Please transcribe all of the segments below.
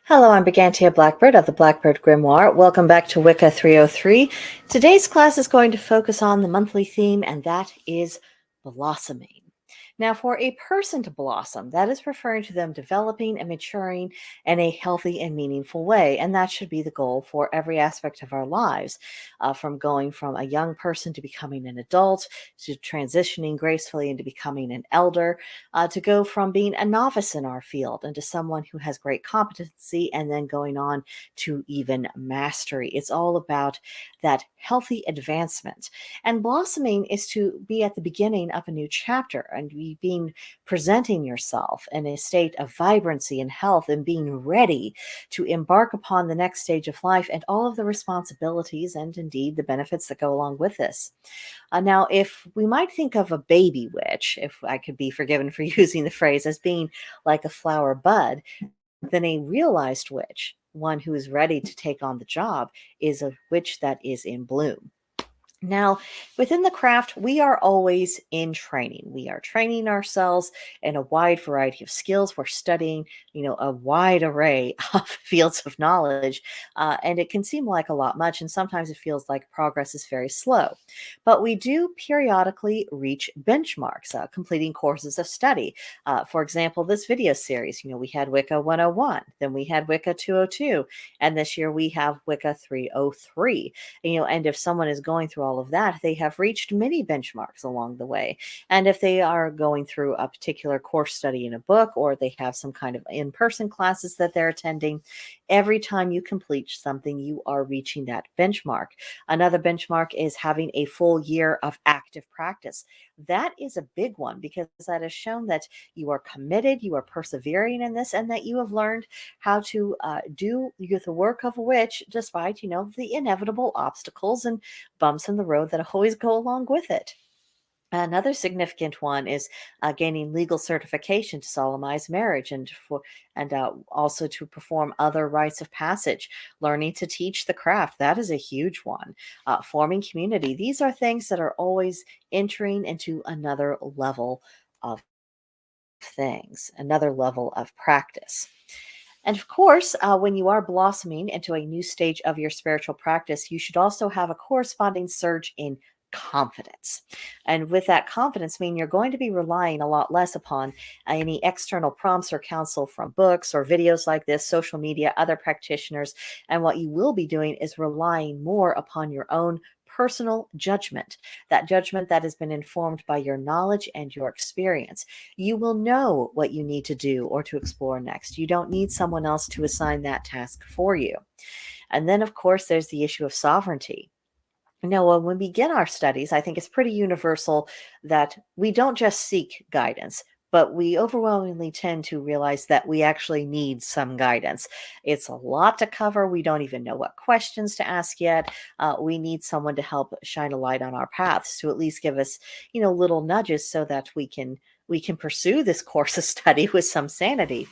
Hello, I'm Brigantia Blackbird of the Blackbird Grimoire. Welcome back to Wicca 303. Today's class is going to focus on the monthly theme, and that is blossoming. Now, for a person to blossom, that is referring to them developing and maturing in a healthy and meaningful way, and that should be the goal for every aspect of our lives, from going from a young person to becoming an adult, to transitioning gracefully into becoming an elder, to go from being a novice in our field into someone who has great competency and then going on to even mastery. It's all about that healthy advancement. And blossoming is to be at the beginning of a new chapter and being presenting yourself in a state of vibrancy and health and being ready to embark upon the next stage of life and all of the responsibilities and indeed the benefits that go along with this. Now, if we might think of a baby witch, if I could be forgiven for using the phrase, as being like a flower bud, then a realized witch, one who is ready to take on the job, is a witch that is in bloom. Now, within the craft, we are always in training. We are training ourselves in a wide variety of skills. We're studying, a wide array of fields of knowledge, and it can seem like a lot much, and sometimes it feels like progress is very slow. But we do periodically reach benchmarks, completing courses of study. For example, this video series, we had Wicca 101, then we had Wicca 202, and this year we have Wicca 303. And if someone is going through all of that, they have reached many benchmarks along the way. And if they are going through a particular course study in a book, or they have some kind of in-person classes that they're attending, every time you complete something, you are reaching that benchmark. Another benchmark is having a full year of active practice. That is a big one because that has shown that you are committed, you are persevering in this, and that you have learned how to do the work of a witch despite, the inevitable obstacles and bumps in the road that always go along with it. Another significant one is gaining legal certification to solemnize marriage and also to perform other rites of passage. Learning to teach the craft, that is a huge one. Forming community, these are things that are always entering into another level of things, another level of practice. And of course, when you are blossoming into a new stage of your spiritual practice, you should also have a corresponding surge in confidence. And with that confidence, you're going to be relying a lot less upon any external prompts or counsel from books or videos like this, social media, other practitioners. And what you will be doing is relying more upon your own personal judgment, that judgment that has been informed by your knowledge and your experience. You will know what you need to do or to explore next. You don't need someone else to assign that task for you. And then, of course, there's the issue of sovereignty. Now, when we begin our studies, I think it's pretty universal that we don't just seek guidance, but we overwhelmingly tend to realize that we actually need some guidance. It's a lot to cover. We don't even know what questions to ask yet. We need someone to help shine a light on our paths, to at least give us, little nudges so that we can pursue this course of study with some sanity.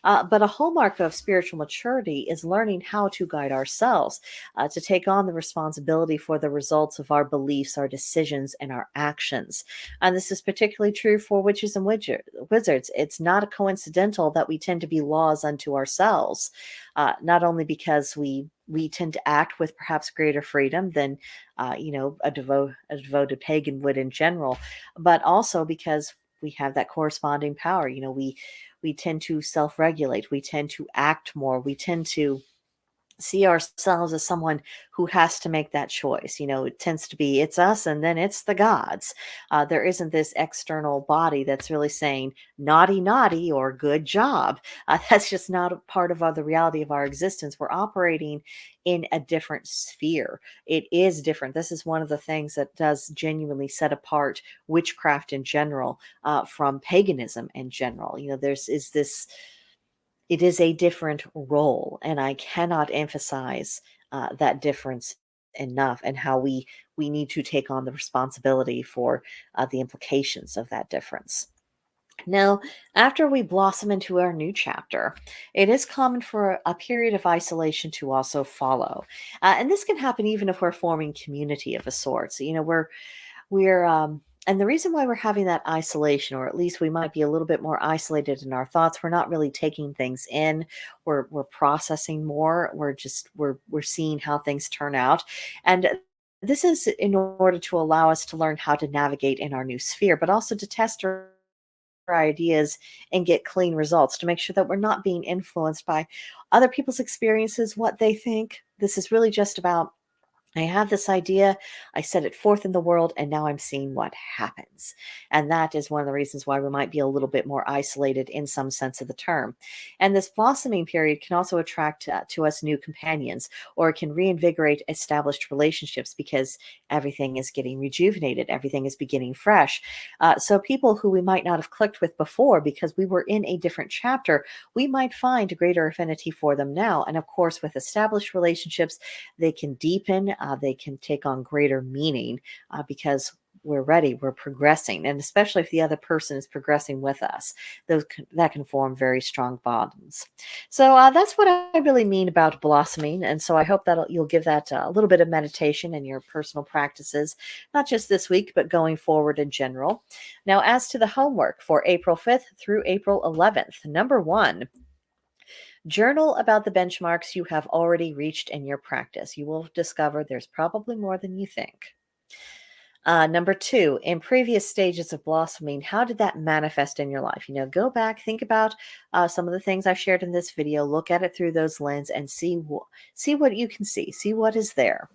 But a hallmark of spiritual maturity is learning how to guide ourselves, to take on the responsibility for the results of our beliefs, our decisions, and our actions. And this is particularly true for witches and wizards. It's not coincidental that we tend to be laws unto ourselves, not only because we tend to act with perhaps greater freedom than, a devoted pagan would in general, but also because we have that corresponding power. We tend to self-regulate. We tend to act more. We tend to see ourselves as someone who has to make that choice. It tends to be it's us and then it's the gods. There isn't this external body that's really saying naughty, naughty, or good job. That's just not a part of the reality of our existence. We're operating in a different sphere. It is different. This is one of the things that does genuinely set apart witchcraft in general from paganism in general. There's this it is a different role, and I cannot emphasize that difference enough, and how we need to take on the responsibility for the implications of that difference. Now, after we blossom into our new chapter, it is common for a period of isolation to also follow. And this can happen even if we're forming community of a sort. So, and the reason why we're having that isolation, or at least we might be a little bit more isolated in our thoughts, we're not really taking things in. We're processing more. We're seeing how things turn out, and this is in order to allow us to learn how to navigate in our new sphere, but also to test our ideas and get clean results, to make sure that we're not being influenced by other people's experiences, what they think. This is really just about, I have this idea, I set it forth in the world, and now I'm seeing what happens. And that is one of the reasons why we might be a little bit more isolated in some sense of the term. And this blossoming period can also attract to us new companions, or it can reinvigorate established relationships, because everything is getting rejuvenated, everything is beginning fresh. So people who we might not have clicked with before because we were in a different chapter, we might find a greater affinity for them now. And of course, with established relationships, they can deepen, they can take on greater meaning, because we're ready, we're progressing. And especially if the other person is progressing with us, that can form very strong bonds. So that's what I really mean about blossoming. And so I hope that you'll give that a little bit of meditation in your personal practices, not just this week, but going forward in general. Now, as to the homework for April 5th through April 11th, number one, journal about the benchmarks you have already reached in your practice. You will discover there's probably more than you think. Number two, in previous stages of blossoming, how did that manifest in your life? Go back, think about some of the things I shared in this video, look at it through those lenses, and see what you can see what is there.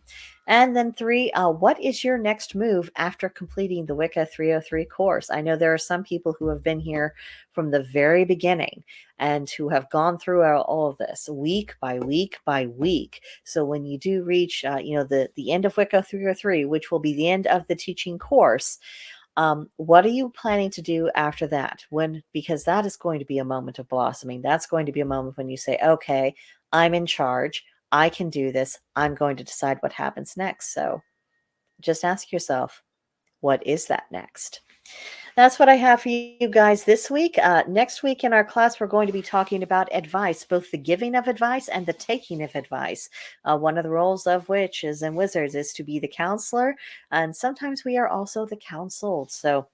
And then three, what is your next move after completing the Wicca 303 course? I know there are some people who have been here from the very beginning and who have gone through all of this week by week by week. So when you do reach, the end of Wicca 303, which will be the end of the teaching course, what are you planning to do after that? Because that is going to be a moment of blossoming. That's going to be a moment when you say, okay, I'm in charge. I can do this. I'm going to decide what happens next. So just ask yourself, what is that next? That's what I have for you guys this week. Next week in our class, we're going to be talking about advice, both the giving of advice and the taking of advice. One of the roles of witches and wizards is to be the counselor, and sometimes we are also the counseled. So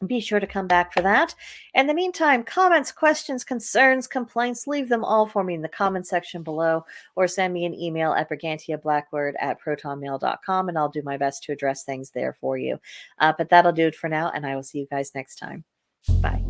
be sure to come back for that. In the meantime, comments, questions, concerns, complaints, leave them all for me in the comment section below, or send me an email at brigantiablackbird@protonmail.com, and I'll do my best to address things there for you. But that'll do it for now, and I will see you guys next time. Bye.